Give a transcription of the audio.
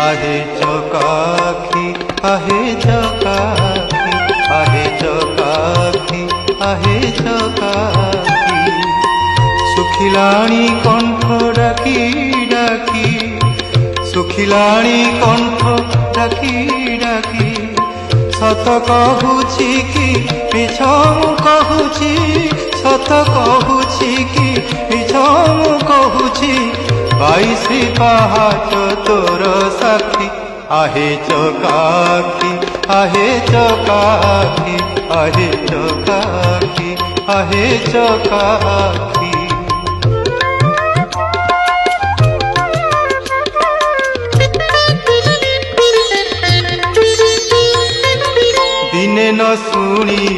आहे चकाखी आहे चकाखी आहे चकाखी आहे चकाखी सुखिलाणी कंठ डाकी डाकी सुखिलाणी कंठ डाकी डाकी सत कहूची कि मिछ मु कहूची सत कहूची कि मिछ मु कहूची 22 पहाच तोर साक्षी आहे चकाखी आहे चकाखी आहे चकाखी आहे चकाखी दिने न शुणी